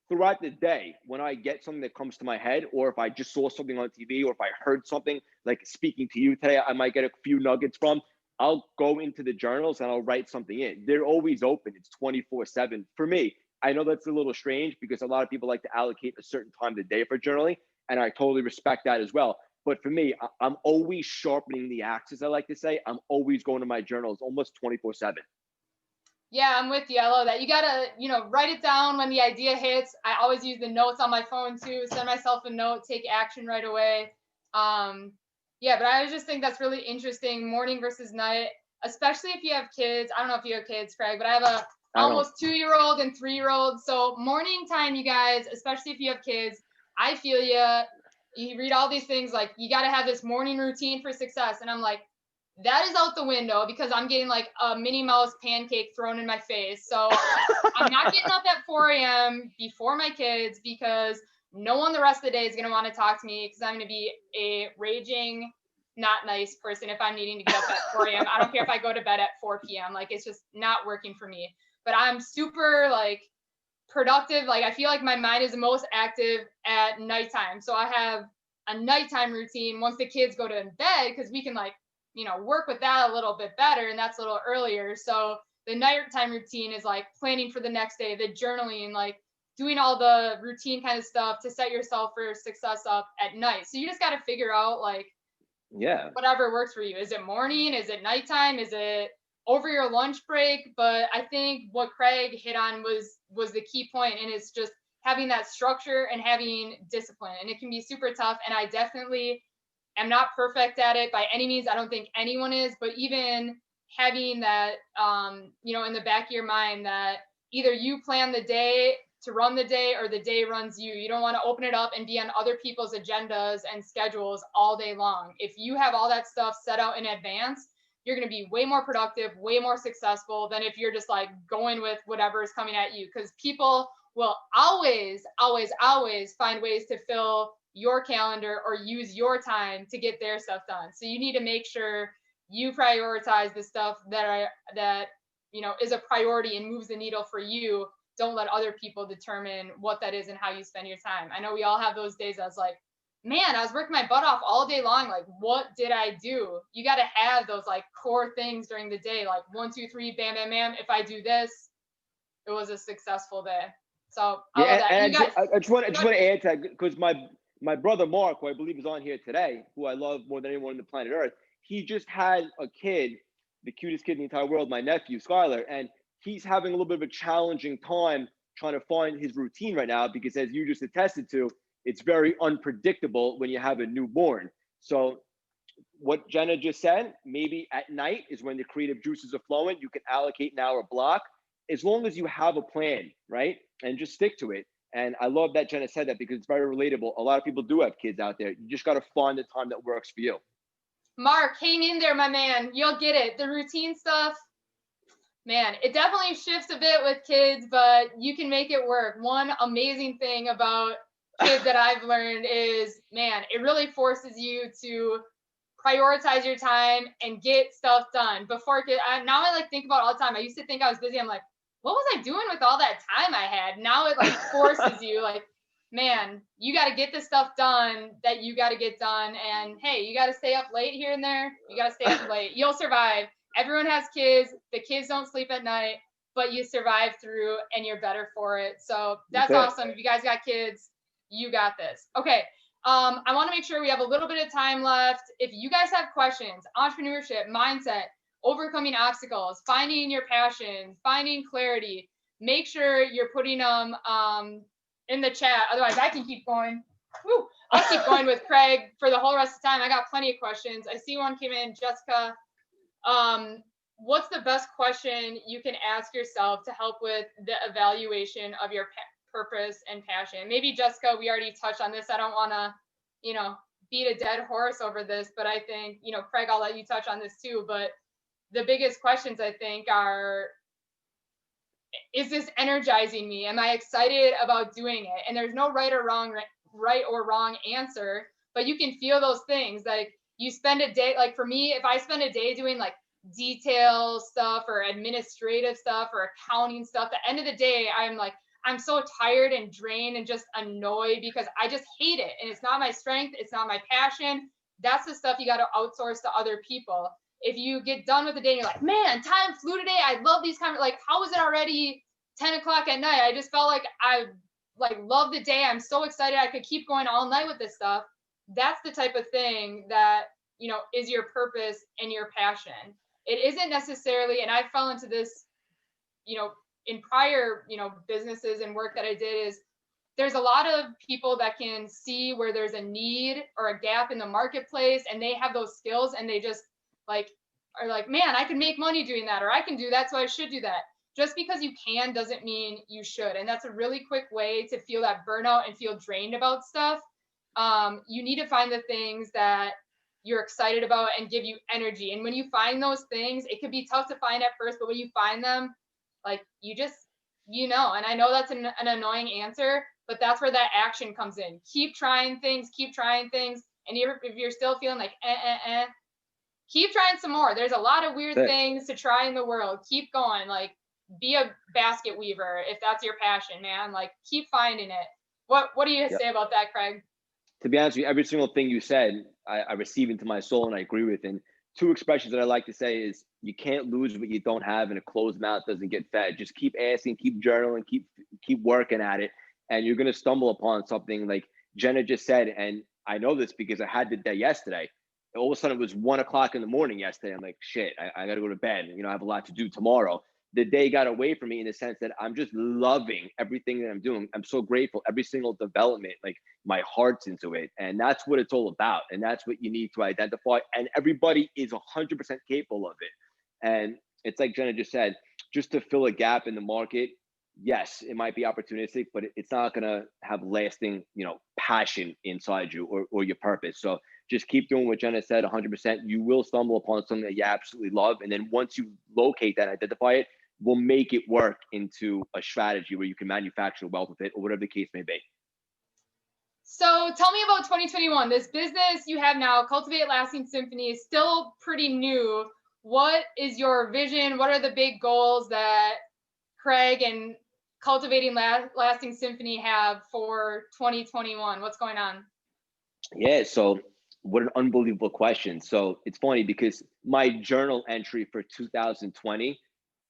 Throughout the day, when I get something that comes to my head, or if I just saw something on TV, or if I heard something like speaking to you today, I might get a few nuggets from, I'll go into the journals and I'll write something in. They're always open. It's 24/7. For me, I know that's a little strange because a lot of people like to allocate a certain time of the day for journaling, and I totally respect that as well. But for me, I'm always sharpening the axe, as I like to say. I'm always going to my journals almost 24/7. Yeah, I'm with you. I love that. You gotta, write it down when the idea hits. I always use the notes on my phone too. Send myself a note, take action right away. Yeah, but I just think that's really interesting, morning versus night, especially if you have kids. I don't know if you have kids, Craig, but I have a almost 2-year-old and 3-year-old. So morning time, you guys, especially if you have kids, I feel you. You read all these things like you got to have this morning routine for success. And I'm like, that is out the window because I'm getting like a Minnie Mouse pancake thrown in my face. So I'm not getting up at 4 a.m. before my kids because no one the rest of the day is going to want to talk to me because I'm going to be a raging, not nice person if I'm needing to get up at 4 a.m. I don't care if I go to bed at 4 p.m. Like, it's just not working for me. But I'm super like productive. Like, I feel like my mind is the most active at nighttime. So I have a nighttime routine once the kids go to bed because we can like, work with that a little bit better, and that's a little earlier. So the nighttime routine is like planning for the next day, the journaling, like doing all the routine kind of stuff to set yourself for success up at night. So you just got to figure out like, whatever works for you. Is it morning? Is it nighttime? Is it over your lunch break? But I think what Craig hit on was the key point, and it's just having that structure and having discipline. And it can be super tough. And I definitely am not perfect at it by any means. I don't think anyone is, but even having that, in the back of your mind that either you plan the day to run the day or the day runs you. You don't want to open it up and be on other people's agendas and schedules all day long. If you have all that stuff set out in advance, you're going to be way more productive, way more successful than if you're just like going with whatever is coming at you, because people will always, always, always find ways to fill your calendar or use your time to get their stuff done. So you need to make sure you prioritize the stuff that is a priority and moves the needle for you. Don't let other people determine what that is and how you spend your time. I know we all have those days that's like, man, I was working my butt off all day long. Like, what did I do? You got to have those like core things during the day, like 1, 2, 3, bam, bam, bam. If I do this, it was a successful day. So I love Yeah, that. and You guys, I just want to add to that because my brother Mark, who I believe is on here today, who I love more than anyone on the planet Earth, he just had a kid, the cutest kid in the entire world, my nephew Skylar, and he's having a little bit of a challenging time trying to find his routine right now because, as you just attested to, it's very unpredictable when you have a newborn. So what Jenna just said, maybe at night is when the creative juices are flowing. You can allocate an hour block as long as you have a plan, right? And just stick to it. And I love that Jenna said that because it's very relatable. A lot of people do have kids out there. You just got to find the time that works for you. Mark, hang in there, my man. You'll get it. The routine stuff, man, it definitely shifts a bit with kids, but you can make it work. One amazing thing about kids that I've learned is, man, it really forces you to prioritize your time and get stuff done before now I like think about it all the time. I used to think I was busy. I'm like, what was I doing with all that time I had? Now it like forces you like, man, you got to get the stuff done that you got to get done. And hey, you got to stay up late here and there. You got to stay up late. You'll survive. Everyone has kids. The kids don't sleep at night, but you survive through and you're better for it. So that's awesome. If you guys got kids, you got this. Okay. I want to make sure we have a little bit of time left. If you guys have questions, entrepreneurship, mindset, overcoming obstacles, finding your passion, finding clarity, make sure you're putting them in the chat. Otherwise, I can keep going. Woo! I'll keep going with Craig for the whole rest of the time. I got plenty of questions. I see one came in, Jessica. What's the best question you can ask yourself to help with the evaluation of your purpose and passion? Maybe Jessica, we already touched on this. I don't want to, beat a dead horse over this, but I think, Craig, I'll let you touch on this too. But the biggest questions I think are, is this energizing me? Am I excited about doing it? And there's no right or wrong answer, but you can feel those things. Like you spend a day, like for me, if I spend a day doing like detail stuff or administrative stuff or accounting stuff, at the end of the day, I'm so tired and drained and just annoyed because I just hate it. And it's not my strength. It's not my passion. That's the stuff you got to outsource to other people. If you get done with the day and you're like, man, time flew today. I love these like, how is it already 10 o'clock at night? I just felt like I love the day. I'm so excited. I could keep going all night with this stuff. That's the type of thing that, is your purpose and your passion. It isn't necessarily, and I fell into this, in prior, businesses and work that I did, is there's a lot of people that can see where there's a need or a gap in the marketplace and they have those skills and they just are like, man, I can make money doing that, or I can do that, so I should do that. Just because you can doesn't mean you should. And that's a really quick way to feel that burnout and feel drained about stuff. You need to find the things that you're excited about and give you energy. And when you find those things, it can be tough to find at first, but when you find them, like you just, and I know that's an annoying answer, but that's where that action comes in. Keep trying things. And if you're still feeling like, keep trying some more. There's a lot of weird things to try in the world. Keep going. Like, be a basket weaver if that's your passion, man. Like, keep finding it. What do you say about that, Craig? To be honest with you, every single thing you said, I receive into my soul and I agree with. And two expressions that I like to say is, you can't lose what you don't have, and a closed mouth doesn't get fed. Just keep asking, keep journaling, keep working at it, and you're going to stumble upon something like Jenna just said. And I know this because I had the day yesterday. All of a sudden it was 1 o'clock in the morning yesterday. I'm like, shit, I got to go to bed. I have a lot to do tomorrow. The day got away from me in the sense that I'm just loving everything that I'm doing. I'm so grateful. Every single development, like my heart's into it. And that's what it's all about. And that's what you need to identify. And everybody is 100% capable of it. And it's like Jenna just said, just to fill a gap in the market. Yes, it might be opportunistic, but it's not going to have lasting, passion inside you or your purpose. So just keep doing what Jenna said, 100%. You will stumble upon something that you absolutely love. And then once you locate that, identify it, we'll make it work into a strategy where you can manufacture wealth with it or whatever the case may be. So tell me about 2021. This business you have now, Cultivate Lasting Symphony, is still pretty new. What is your vision? What are the big goals that Craig and Cultivating Lasting Symphony have for 2021? What's going on? Yeah, so what an unbelievable question. So it's funny because my journal entry for 2020,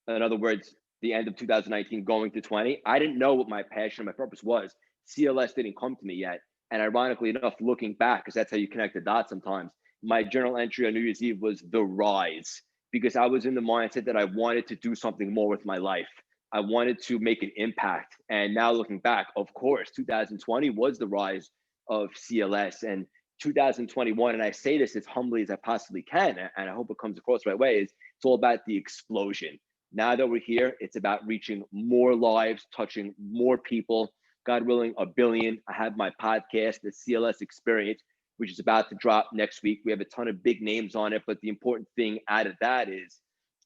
in other words, the end of 2019 going to 20, I didn't know what my passion, my purpose was. CLS didn't come to me yet. And ironically enough, looking back, because that's how you connect the dots sometimes, my journal entry on New Year's Eve was the rise, because I was in the mindset that I wanted to do something more with my life. I wanted to make an impact. And now looking back, of course, 2020 was the rise of CLS, and 2021, and I say this as humbly as I possibly can, and I hope it comes across the right way, is it's all about the explosion. Now that we're here, it's about reaching more lives, touching more people, God willing, a billion. I have my podcast, the CLS Experience, which is about to drop next week. We have a ton of big names on it, but the important thing out of that is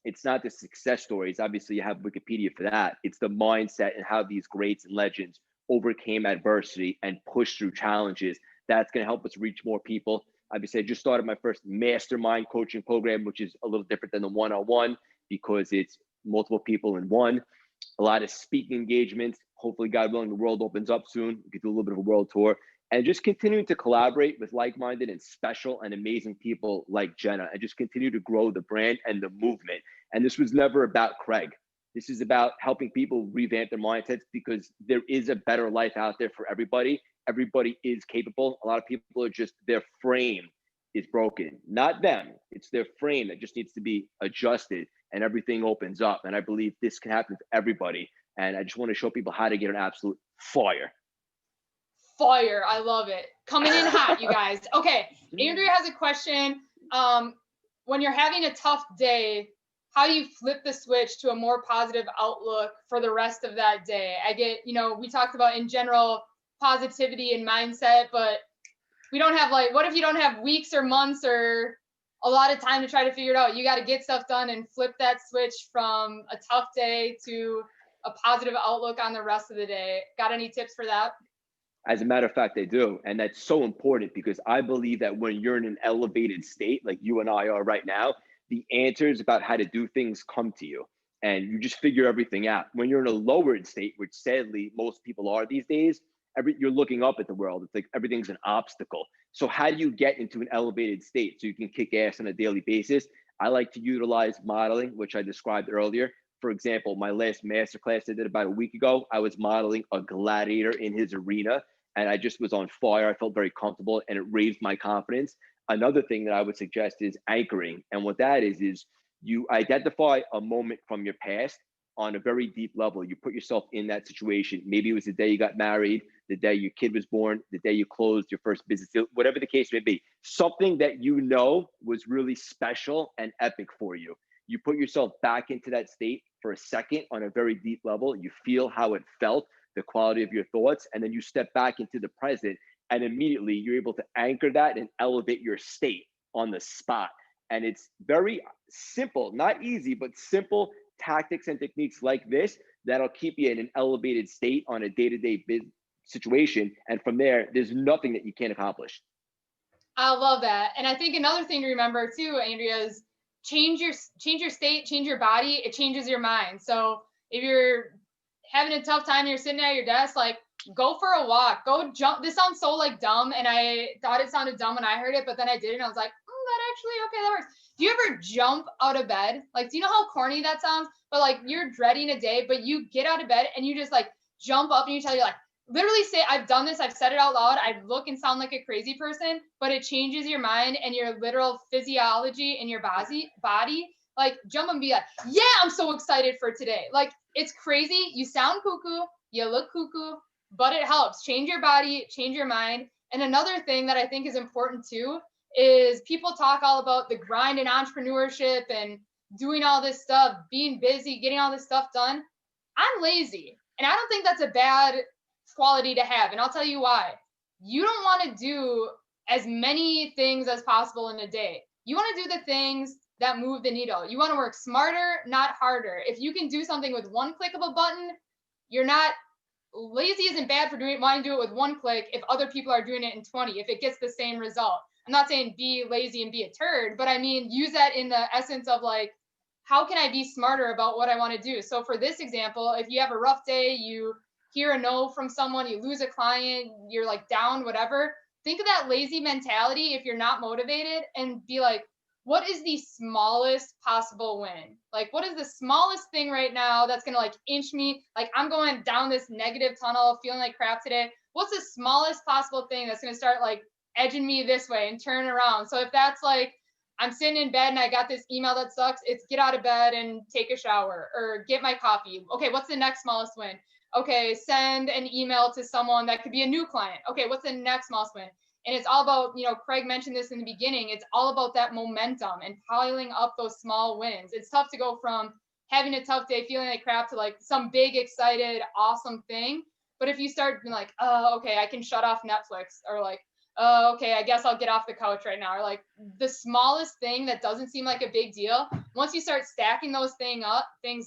it's not the success stories. Obviously, you have Wikipedia for that. It's the mindset and how these greats and legends overcame adversity and pushed through challenges. That's going to help us reach more people. Obviously, I just started my first mastermind coaching program, which is a little different than the one-on-one because it's multiple people in one. A lot of speaking engagements. Hopefully, God willing, the world opens up soon. We could do a little bit of a world tour and just continuing to collaborate with like-minded and special and amazing people like Jenna, and just continue to grow the brand and the movement. And this was never about Craig. This is about helping people revamp their mindsets, because there is a better life out there for everybody. Everybody is capable. A lot of people are just, their frame is broken. Not them. It's their frame that just needs to be adjusted and everything opens up. And I believe this can happen to everybody. And I just want to show people how to get an absolute fire. Fire. I love it. Coming in hot, you guys. Okay. Andrea has a question. When you're having a tough day, how do you flip the switch to a more positive outlook for the rest of that day? I get, we talked about in general positivity and mindset, but we don't have what if you don't have weeks or months or a lot of time to try to figure it out? You got to get stuff done and flip that switch from a tough day to a positive outlook on the rest of the day. Got any tips for that? As a matter of fact, they do. And that's so important, because I believe that when you're in an elevated state, like you and I are right now, the answers about how to do things come to you and you just figure everything out. When you're in a lowered state, which sadly most people are these days, you're looking up at the world. It's like everything's an obstacle. So how do you get into an elevated state so you can kick ass on a daily basis? I like to utilize modeling, which I described earlier. For example, my last masterclass I did about a week ago, I was modeling a gladiator in his arena, and I just was on fire. I felt very comfortable, and it raised my confidence. Another thing that I would suggest is anchoring. And what that is you identify a moment from your past on a very deep level. You put yourself in that situation. Maybe it was the day you got married, the day your kid was born, the day you closed your first business deal, whatever the case may be. Something that you know was really special and epic for you. You put yourself back into that state for a second on a very deep level. You feel how it felt, the quality of your thoughts, and then you step back into the present, and immediately you're able to anchor that and elevate your state on the spot. And it's very simple, not easy, but simple tactics and techniques like this that'll keep you in an elevated state on a day-to-day situation. And from there, there's nothing that you can't accomplish. I love that. And I think another thing to remember too, Andrea, is change your state, change your body, it changes your mind. So if you're having a tough time, you're sitting at your desk, go for a walk, go jump. This sounds so dumb, and I thought it sounded dumb when I heard it, but then I did it and I was like, that actually, okay, that works. Do you ever jump out of bed? Do you know how corny that sounds? But you're dreading a day, but you get out of bed and you just jump up and you tell you literally say, I've done this, I've said it out loud, I look and sound like a crazy person, but it changes your mind and your literal physiology in your body. Jump and be yeah, I'm so excited for today. It's crazy. You sound cuckoo, you look cuckoo, but it helps. Change your body, change your mind. And another thing that I think is important too is people talk all about the grind and entrepreneurship and doing all this stuff, being busy, getting all this stuff done. I'm lazy. And I don't think that's a bad quality to have. And I'll tell you why. You don't want to do as many things as possible in a day. You want to do the things that move the needle. You want to work smarter, not harder. If you can do something with one click of a button, you're not lazy. Isn't bad for wanting to do it with one click if other people are doing it in 20, if it gets the same result. I'm not saying be lazy and be a turd, but I mean, use that in the essence of how can I be smarter about what I want to do? So for this example, if you have a rough day, you hear a no from someone, you lose a client, you're down, whatever, think of that lazy mentality if you're not motivated and be what is the smallest possible win? Like, what is the smallest thing right now that's going to like inch me? Like, I'm going down this negative tunnel, feeling like crap today. What's the smallest possible thing that's going to start like edging me this way and turn around? So if that's like, I'm sitting in bed and I got this email that sucks, it's get out of bed and take a shower or get my coffee. Okay, what's the next smallest win? Okay, send an email to someone that could be a new client. Okay, what's the next smallest win? And it's all about, Craig mentioned this in the beginning, it's all about that momentum and piling up those small wins. It's tough to go from having a tough day, feeling like crap, to like some big, excited, awesome thing. But if you start being like, oh, okay, I can shut off Netflix, or like, oh, okay, I guess I'll get off the couch right now, or like the smallest thing that doesn't seem like a big deal, once you start stacking those things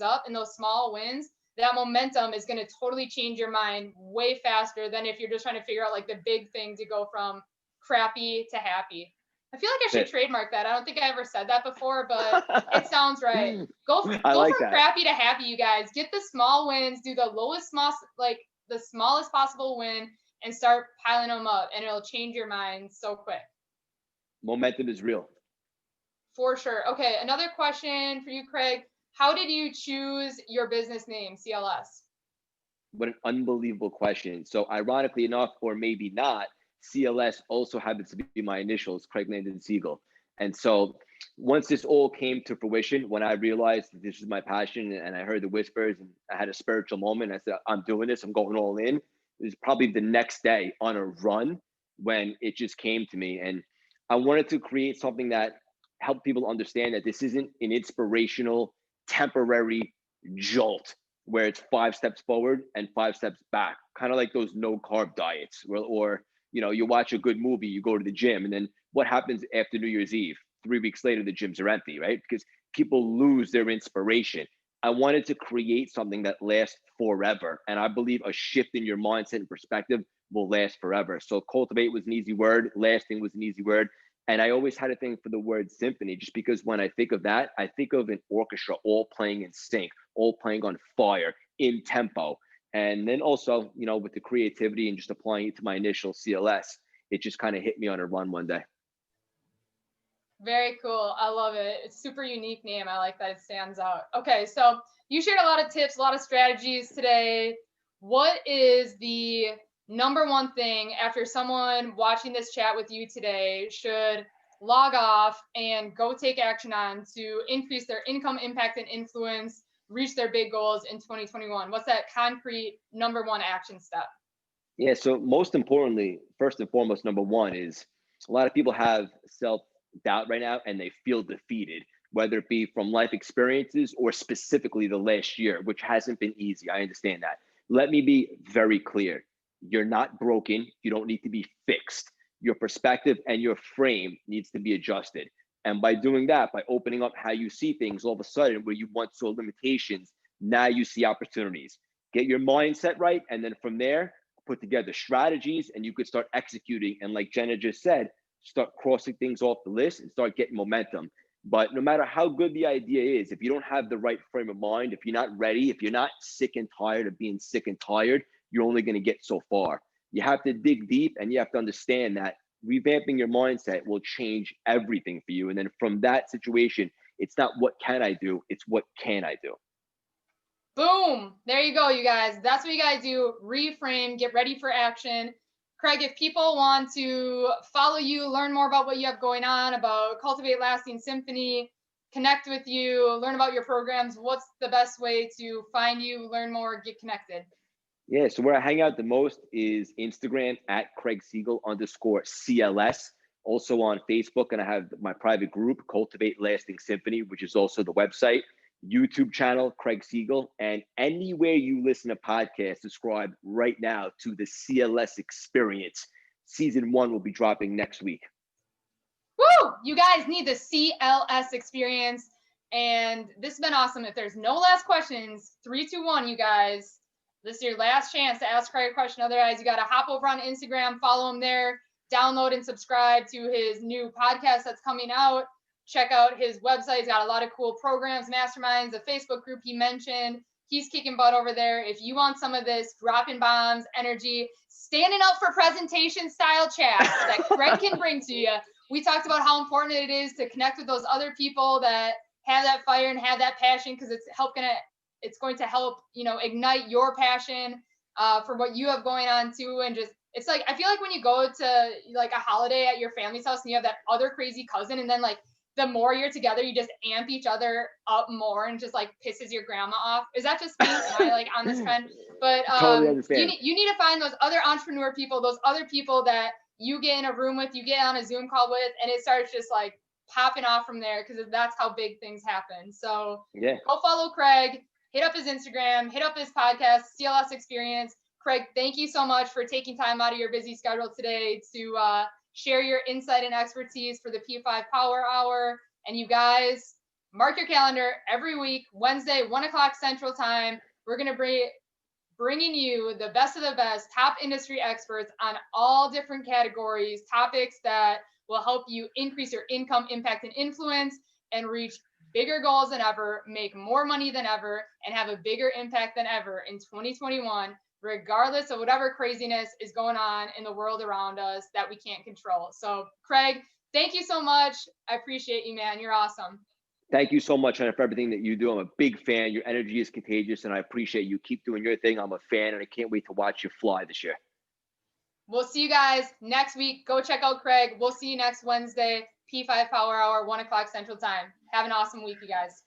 up and those small wins, that momentum is going to totally change your mind way faster than if you're just trying to figure out like the big thing to go from crappy to happy. I feel like I should trademark that. I don't think I ever said that before, but it sounds right. Go like from that. Crappy to happy, you guys. Get the small wins, do the the smallest possible win, and start piling them up, and it'll change your mind so quick. Momentum is real. For sure. Okay, another question for you, Craig. How did you choose your business name, CLS? What an unbelievable question. So ironically enough, or maybe not, CLS also happens to be my initials, Craig Landon Siegel. And so once this all came to fruition, when I realized that this is my passion and I heard the whispers and I had a spiritual moment, I said, I'm doing this, I'm going all in. It was probably the next day on a run when it just came to me. And I wanted to create something that helped people understand that this isn't an inspirational, temporary jolt where it's 5 steps forward and 5 steps back, kind of like those no carb diets, or you watch a good movie, you go to the gym, and then what happens after New Year's Eve? 3 weeks later, the gyms are empty, right? Because people lose their inspiration. I wanted to create something that lasts forever. And I believe a shift in your mindset and perspective will last forever. So cultivate was an easy word. Lasting was an easy word. And I always had a thing for the word symphony, just because when I think of that, I think of an orchestra all playing in sync, all playing on fire, in tempo. And then also, with the creativity and just applying it to my initial CLS, it just kind of hit me on a run one day. Very cool. I love it. It's a super unique name. I like that it stands out. Okay, so you shared a lot of tips, a lot of strategies today. What is the number one thing after someone watching this chat with you today should log off and go take action on to increase their income, impact, and influence, reach their big goals in 2021? What's that concrete number one action step? Yeah, so most importantly, first and foremost, number one is a lot of people have self-doubt right now and they feel defeated, whether it be from life experiences or specifically the last year, which hasn't been easy. I understand that. Let me be very clear. You're not broken. You don't need to be fixed. Your perspective and your frame needs to be adjusted. And by doing that, by opening up how you see things, all of a sudden, where you once saw limitations, now you see opportunities. Get your mindset right. And then from there, put together strategies and you could start executing. And like Jenna just said, start crossing things off the list and start getting momentum. But no matter how good the idea is, if you don't have the right frame of mind, if you're not ready, if you're not sick and tired of being sick and tired, you're only going to get so far. You have to dig deep and you have to understand that revamping your mindset will change everything for you. And then from that situation, it's not what can I do, it's what can I do. Boom. There you go, you guys. That's what you guys do. Reframe, get ready for action. Craig, if people want to follow you, learn more about what you have going on, about Cultivate, Lasting, Symphony, connect with you, learn about your programs, what's the best way to find you, learn more, get connected? Yeah, so where I hang out the most is Instagram at Craig Siegel _CLS. Also on Facebook, and I have my private group, Cultivate, Lasting, Symphony, which is also the website. YouTube channel, Craig Siegel, and anywhere you listen to podcasts, subscribe right now to the CLS Experience. Season 1 will be dropping next week. Woo! You guys need the CLS Experience, and this has been awesome. If there's no last questions, 3, 2, 1, you guys. This is your last chance to ask Craig a question. Otherwise, you got to hop over on Instagram, follow him there, download and subscribe to his new podcast that's coming out. Check out his website. He's got a lot of cool programs, masterminds, a Facebook group he mentioned. He's kicking butt over there. If you want some of this dropping bombs, energy, standing up for presentation style chat that Craig can bring to you, we talked about how important it is to connect with those other people that have that fire and have that passion, because it's going to help, you know, ignite your passion for what you have going on too. And just, it's like, I feel like when you go to like a holiday at your family's house and you have that other crazy cousin, and then like the more you're together, you just amp each other up more and just like pisses your grandma off. Is that just me? Am I like on this trend? But Totally understand. you need to find those other entrepreneur people, those other people that you get in a room with, you get on a Zoom call with, and it starts just like popping off from there, because that's how big things happen. So Yeah. go follow Craig, hit up his Instagram, hit up his podcast, CLS Experience. Craig, thank you so much for taking time out of your busy schedule today to share your insight and expertise for the P5 Power Hour. And you guys, mark your calendar every week, Wednesday, 1 o'clock Central Time. We're going to bringing you the best of the best, top industry experts on all different categories, topics that will help you increase your income, impact, and influence, and reach bigger goals than ever, make more money than ever, and have a bigger impact than ever in 2021, regardless of whatever craziness is going on in the world around us that we can't control. So, Craig, thank you so much. I appreciate you, man. You're awesome. Thank you so much, Jenna, for everything that you do. I'm a big fan. Your energy is contagious, and I appreciate you. Keep doing your thing. I'm a fan, and I can't wait to watch you fly this year. We'll see you guys next week. Go check out Craig. We'll see you next Wednesday, P5 Power Hour, 1 o'clock Central Time. Have an awesome week, you guys.